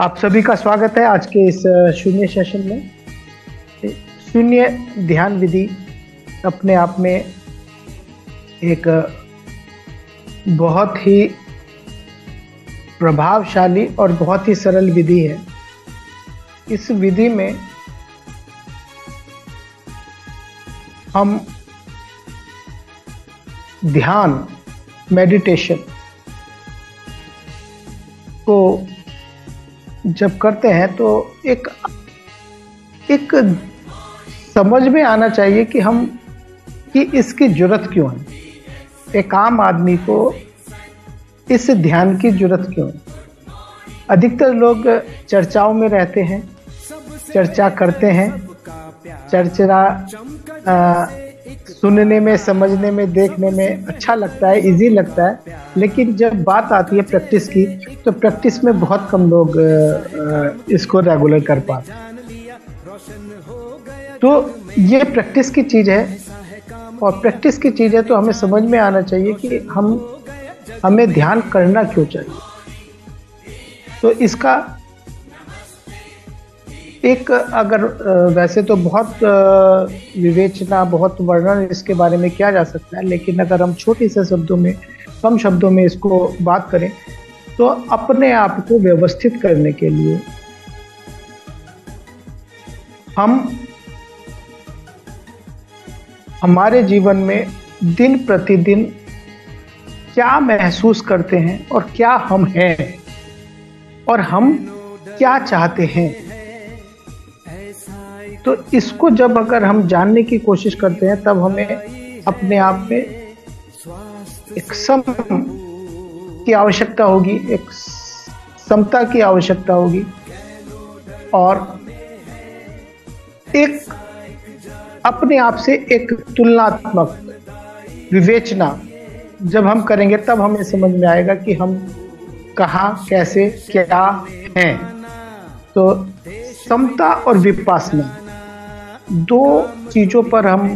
आप सभी का स्वागत है आज के इस शून्य सेशन में। शून्य ध्यान विधि अपने आप में एक बहुत ही प्रभावशाली और बहुत ही सरल विधि है। इस विधि में हम ध्यान मेडिटेशन को जब करते हैं तो एक समझ में आना चाहिए कि इसकी जरूरत क्यों है। एक आम आदमी को इस ध्यान की जरूरत क्यों है। अधिकतर लोग चर्चाओं में रहते हैं, चर्चा करते हैं, चर्चा सुनने में, समझने में, देखने में अच्छा लगता है, इजी लगता है, लेकिन जब बात आती है प्रैक्टिस की तो प्रैक्टिस में बहुत कम लोग इसको रेगुलर कर पाते। तो ये प्रैक्टिस की चीज़ है और प्रैक्टिस की चीज़ है तो हमें समझ में आना चाहिए कि हमें ध्यान करना क्यों चाहिए। तो इसका एक अगर वैसे तो बहुत विवेचना, बहुत वर्णन इसके बारे में किया जा सकता है, लेकिन अगर हम छोटे से शब्दों में, कम शब्दों में इसको बात करें तो अपने आप को व्यवस्थित करने के लिए हम हमारे जीवन में दिन प्रतिदिन क्या महसूस करते हैं और क्या हम हैं और हम क्या चाहते हैं। तो इसको जब अगर हम जानने की कोशिश करते हैं तब हमें अपने आप में एक सम की आवश्यकता होगी, एक समता की आवश्यकता होगी और एक अपने आप से एक तुलनात्मक विवेचना जब हम करेंगे तब हमें समझ में आएगा कि हम कहाँ, कैसे, क्या हैं। तो समता और विपश्यना दो चीजों पर हम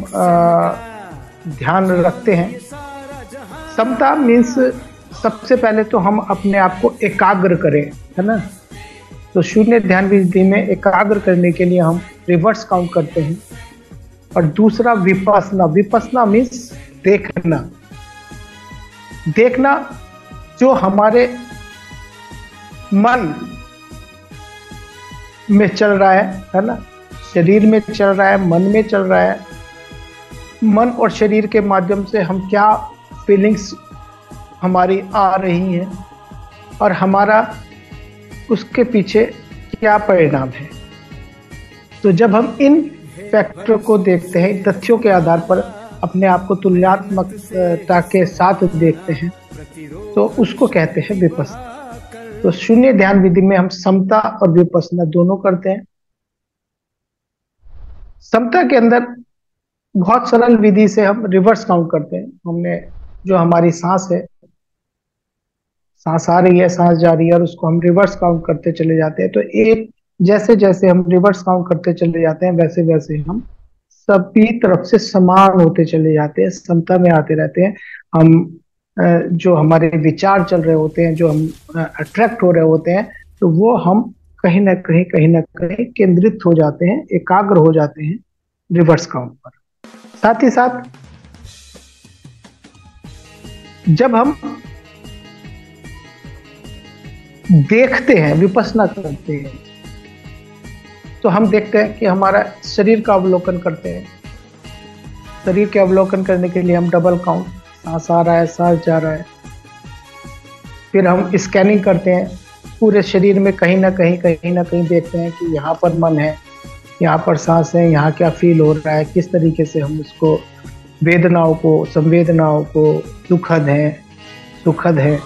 ध्यान रखते हैं। समता मीन्स सबसे पहले तो हम अपने आप को एकाग्र करें, है ना। तो शून्य ध्यान विधि में एकाग्र करने के लिए हम रिवर्स काउंट करते हैं। और दूसरा विपश्यना, विपश्यना मीन्स देखना जो हमारे मन में चल रहा है ना, शरीर में चल रहा है, मन में चल रहा है। मन और शरीर के माध्यम से हम क्या फीलिंग्स हमारी आ रही हैं और हमारा उसके पीछे क्या परिणाम है। तो जब हम इन फैक्टर को देखते हैं, तथ्यों के आधार पर अपने आप को तुलनात्मकता के साथ देखते हैं, तो उसको कहते हैं विपश्यना। तो शून्य ध्यान विधि में हम समता और विपश्यना दोनों करते हैं। समता के अंदर बहुत सरल विधि से हम रिवर्स काउंट करते हैं। हमने जो हमारी सांस है, सांस आ रही है, सांस जा रही है, और उसको हम रिवर्स काउंट करते चले जाते हैं। तो एक जैसे जैसे हम रिवर्स काउंट करते चले जाते हैं वैसे वैसे हम सभी तरफ से समान होते चले जाते हैं, समता में आते रहते हैं। हम जो हमारे विचार चल रहे होते हैं, जो हम अट्रैक्ट हो रहे होते हैं, तो वो हम कहीं ना कहीं केंद्रित हो जाते हैं, एकाग्र हो जाते हैं रिवर्स काउंट पर। साथ ही साथ जब हम देखते हैं, विपश्यना करते हैं, तो हम देखते हैं कि हमारा शरीर का अवलोकन करते हैं। शरीर के अवलोकन करने के लिए हम डबल काउंट, सांस आ रहा है, सांस जा रहा है। फिर हम स्कैनिंग करते हैं पूरे शरीर में, कहीं ना कहीं देखते हैं कि यहाँ पर मन है, यहाँ पर सांस है, यहाँ क्या फील हो रहा है, किस तरीके से हम उसको वेदनाओं को, संवेदनाओं को, सुखद है,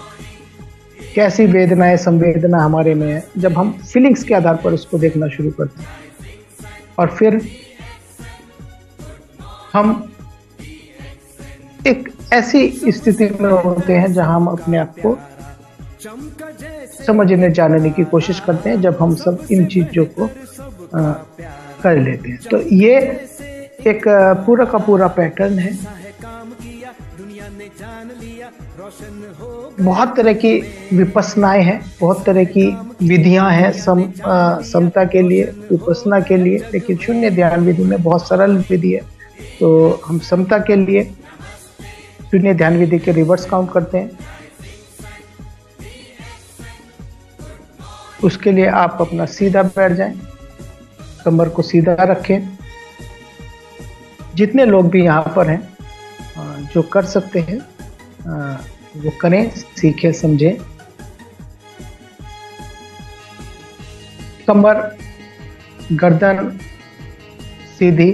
कैसी वेदनाएं, संवेदना हमारे में है। जब हम फीलिंग्स के आधार पर उसको देखना शुरू करते हैं और फिर हम एक ऐसी स्थिति में होते हैं जहां हम अपने आप को समझने जानने की कोशिश करते हैं, जब हम सब इन चीजों को कर लेते हैं। तो ये एक पूरा का पूरा पैटर्न है बहुत तरह की विपස්සनाएं हैं, बहुत तरह की विधियां हैं समता के लिए, विपස්සना के लिए, लेकिन शून्य ध्यान विधि में बहुत सरल विधि है। तो हम समता के लिए शून्य ध्यान विधि के रिवर्स काउंट करते हैं। उसके लिए आप अपना सीधा बैठ जाएं, कमर को सीधा रखें। जितने लोग भी यहाँ पर हैं जो कर सकते हैं वो करें, सीखें, समझें। कमर, गर्दन सीधी।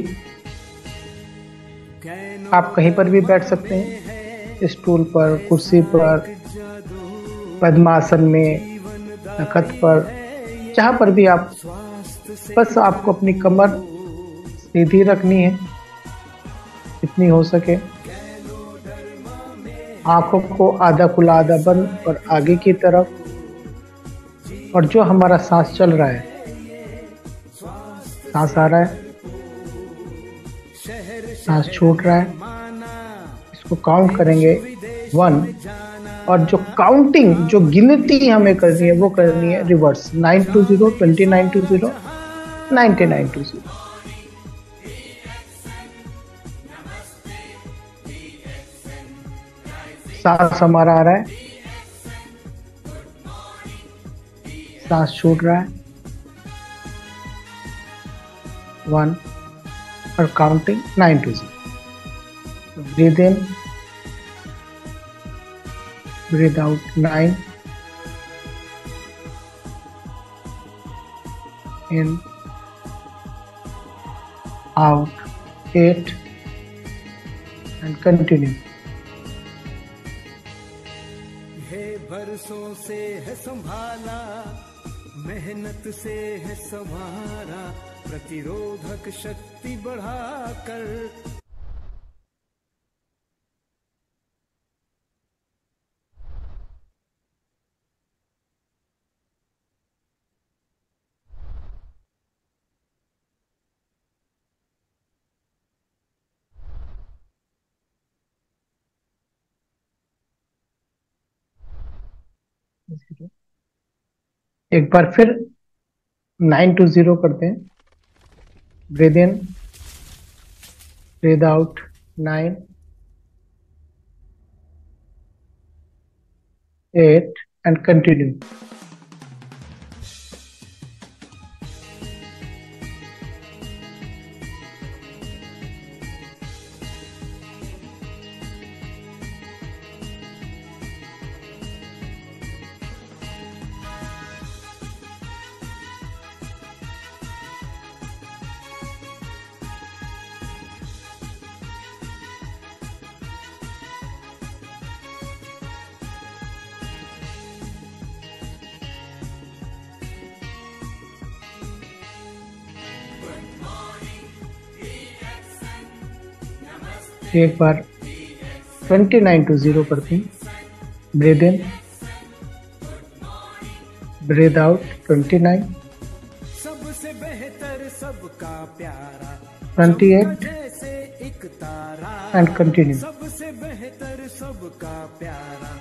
आप कहीं पर भी बैठ सकते हैं, स्टूल पर, कुर्सी पर, पद्मासन में, तख्त पर, जहां पर भी आप, बस आपको अपनी कमर सीधी रखनी है जितनी हो सके। आंखों को आधा खुला आधा बंद और आगे की तरफ। और जो हमारा सांस चल रहा है, सांस आ रहा है, सांस छूट रहा है, इसको काउंट करेंगे 1। और जो काउंटिंग, जो गिनती हमें करनी है वो करनी है रिवर्स, 9 to 0, 29 to 0, 99 to 0। सांस हमारा आ रहा है, सांस छूट रहा है 1 और counting 9 to 0। Breathe in, breathe out 9, in, out 8 and continue. बरसों से है संभाला, मेहनत से है संवारा, प्रतिरोधक शक्ति बढ़ाकर। एक बार फिर 9 to 0 करते हैं। Breathe in, breathe out 9, 8 and continue. एक बार 29 to 0 करते हैं। ब्रीद इन, ब्रीद आउट 29, सबसे बेहतर सबका प्यारा, 28 जैसे एक तारा एंड कंटिन्यू। सबसे बेहतर सबका प्यारा,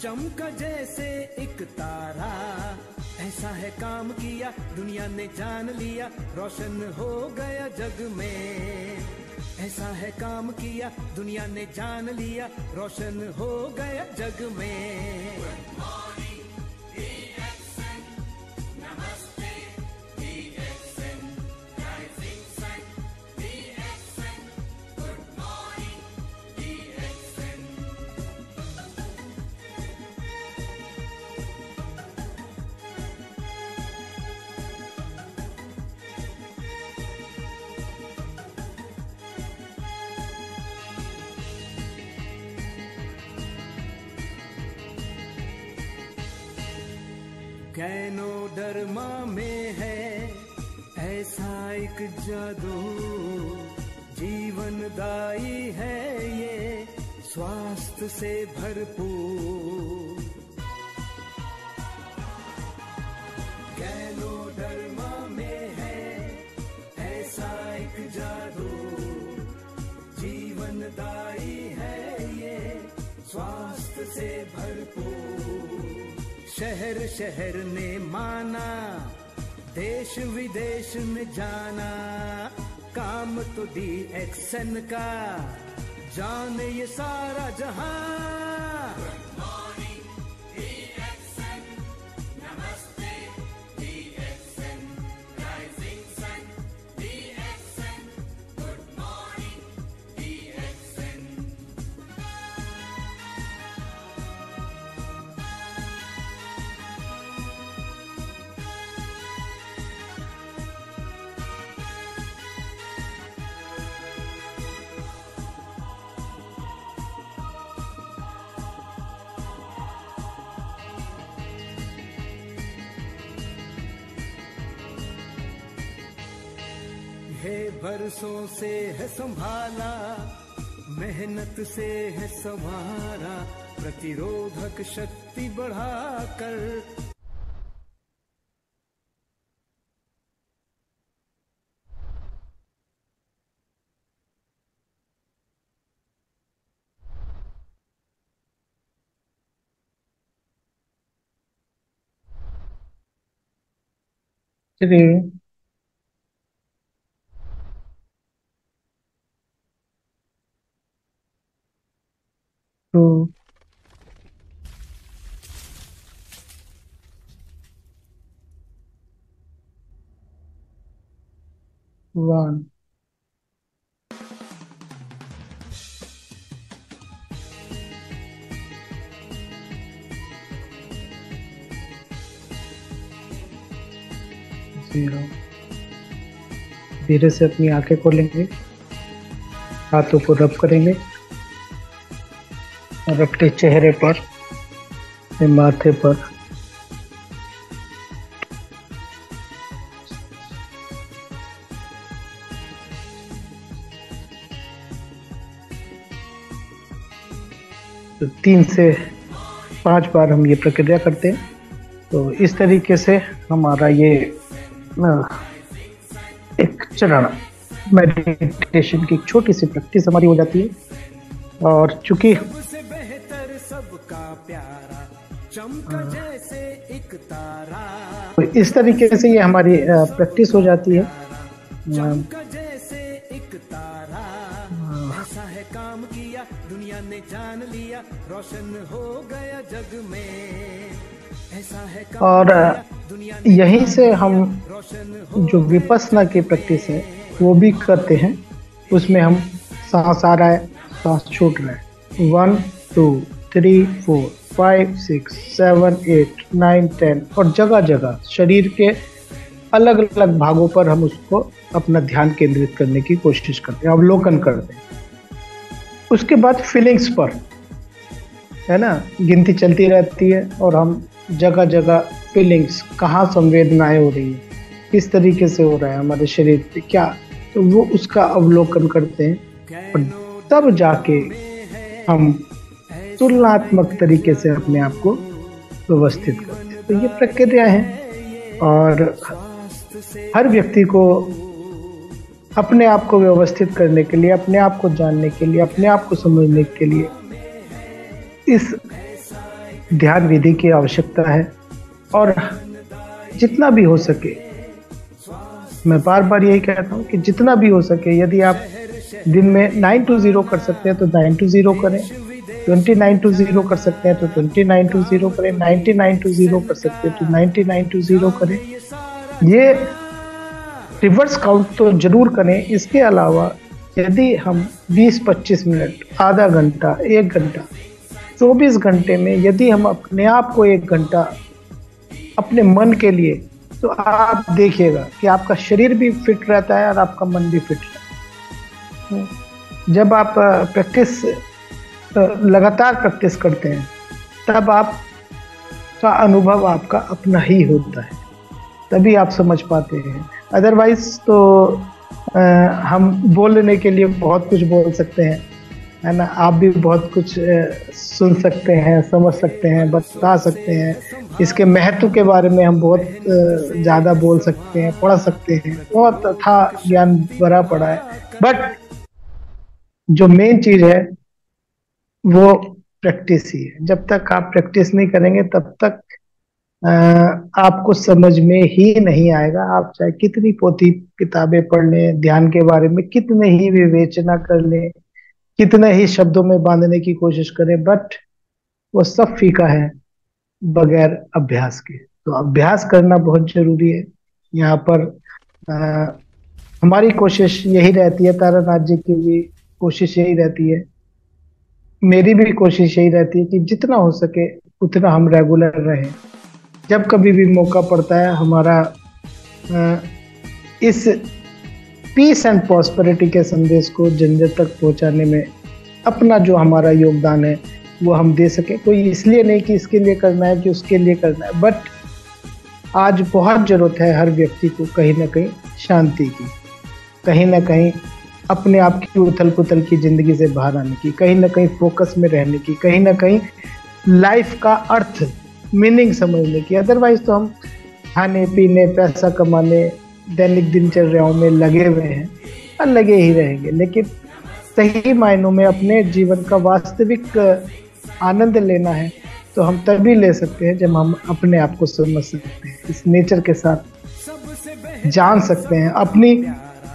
चमका जैसे एक तारा। ऐसा है काम किया, दुनिया ने जान लिया, रोशन हो गया जग में। ऐसा है काम किया, दुनिया ने जान लिया, रोशन हो गया जग में। कैनो डरमा में है ऐसा एक जादू, जीवनदायी है ये स्वास्थ्य से भरपूर। कैनो डरमा में है ऐसा एक जादू, जीवनदायी है ये स्वास्थ्य से भरपूर। शहर शहर ने माना, देश विदेश ने जाना, काम तो DXN का जाने ये सारा जहां। है बरसों से है संभाला, मेहनत से है संवारा, प्रतिरोधक शक्ति बढ़ाकर। चलिए 2 1 0। धीरे से अपनी आंखें खोलेंगे, हाथों को रब करेंगे और अपने चेहरे पर, अपने माथे पर तो 3 से 5 बार हम ये प्रक्रिया करते हैं। तो इस तरीके से हमारा ये एक चरण मेडिटेशन की एक छोटी सी प्रैक्टिस हमारी हो जाती है। और चूंकि सबसे बेहतर सबका प्यारा, चमका जैसे एक तारा, तो इस तरीके से ये हमारी प्रैक्टिस हो जाती है। चमका जैसे एक तारा, ऐसा है काम किया दुनिया ने जान लिया, रोशन हो गया जग में। ऐसा है काम और किया दुनिया ने यहीं से हम रोशन हो जो विपस्सना की प्रैक्टिस है वो भी करते हैं। उसमें हम सांस आ रहा है, सांस छूट रहा है, 1 2 3 4 5 6 7 8 9 10 और जगह जगह शरीर के अलग अलग भागों पर हम उसको अपना ध्यान केंद्रित करने की कोशिश करते हैं, अवलोकन करते हैं। उसके बाद फीलिंग्स पर, है ना, गिनती चलती रहती है और हम जगह जगह फीलिंग्स, कहाँ संवेदनाएं हो रही है, किस तरीके से हो रहा है हमारे शरीर पे क्या, तो वो उसका अवलोकन करते हैं। और तब जाके हम तुलनात्मक तरीके से अपने आप को व्यवस्थित करते हैं। तो ये प्रक्रिया है और हर व्यक्ति को अपने आप को व्यवस्थित करने के लिए, अपने आप को जानने के लिए, अपने आप को समझने के लिए इस ध्यान विधि की आवश्यकता है। और जितना भी हो सके, मैं बार बार यही कहता हूँ कि जितना भी हो सके, यदि आप दिन में 9 to 0 कर सकते हैं तो 9 to 0 करें, 29 to 0 कर सकते हैं तो 29 to 0 करें, 99 to 0 कर सकते हैं तो 99 to 0 करें। ये रिवर्स काउंट तो जरूर करें। इसके अलावा यदि हम 20-25 मिनट, आधा घंटा, 1 घंटा, 24 घंटे में यदि हम अपने आप को 1 घंटा अपने मन के लिए, तो आप देखिएगा कि आपका शरीर भी फिट रहता है और आपका मन भी फिट रहता है। जब आप प्रैक्टिस लगातार प्रैक्टिस करते हैं तब आप का अनुभव आपका अपना ही होता है, तभी आप समझ पाते हैं। अदरवाइज तो हम बोलने के लिए बहुत कुछ बोल सकते हैं, है ना, आप भी बहुत कुछ सुन सकते हैं, समझ सकते हैं, बता सकते हैं, इसके महत्व के बारे में हम बहुत ज़्यादा बोल सकते हैं, पढ़ सकते हैं, बहुत था ज्ञान भरा पड़ा है। बट जो मेन चीज़ है वो प्रैक्टिस ही है। जब तक आप प्रैक्टिस नहीं करेंगे तब तक अ, आपको समझ में ही नहीं आएगा। आप चाहे कितनी पोथी किताबें पढ़ लें, ध्यान के बारे में कितने ही विवेचना कर लें, कितने ही शब्दों में बांधने की कोशिश करें, बट वो सब फीका है बगैर अभ्यास के। तो अभ्यास करना बहुत जरूरी है। यहाँ पर अ, हमारी कोशिश यही रहती है, तारानाथ जी की भी कोशिश यही रहती है, मेरी भी कोशिश यही रहती है कि जितना हो सके उतना हम रेगुलर रहें। जब कभी भी मौका पड़ता है, हमारा अ, इस पीस एंड प्रॉस्पेरिटी के संदेश को जन जन तक पहुंचाने में अपना जो हमारा योगदान है वो हम दे सके। कोई इसलिए नहीं कि इसके लिए करना है कि उसके लिए करना है, बट आज बहुत जरूरत है हर व्यक्ति को कहीं ना कहीं शांति की, कहीं ना कहीं अपने आप की उथल पुथल की जिंदगी से बाहर आने की, कहीं ना कहीं फोकस में रहने की, कहीं ना कहीं लाइफ का अर्थ, मीनिंग समझने की। अदरवाइज तो हम खाने पीने, पैसा कमाने, दैनिक दिनचर्याओं में लगे हुए हैं और लगे ही रहेंगे। लेकिन सही मायनों में अपने जीवन का वास्तविक आनंद लेना है तो हम तभी ले सकते हैं जब हम अपने आप को समझ सकते हैं, इस नेचर के साथ जान सकते हैं अपनी,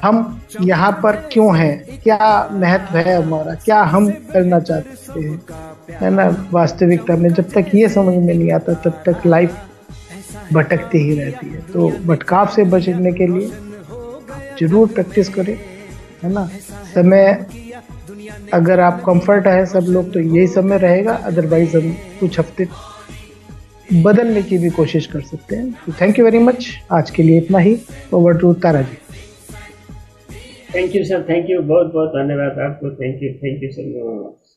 हम यहाँ पर क्यों हैं, क्या महत्व है हमारा, क्या हम करना चाहते हैं, है ना। वास्तविकता में जब तक ये समझ में नहीं आता तब तक लाइफ भटकती ही रहती है। तो भटकाव से बचने के लिए जरूर प्रैक्टिस करें, है ना। समय अगर आप कंफर्ट है सब लोग तो यही समय रहेगा, अदरवाइज हम कुछ हफ्ते बदलने की भी कोशिश कर सकते हैं। तो थैंक यू वेरी मच, आज के लिए इतना ही। Over to Tara ji. Thank you sir, thank you, बहुत बहुत धन्यवाद आपको। Thank you so much.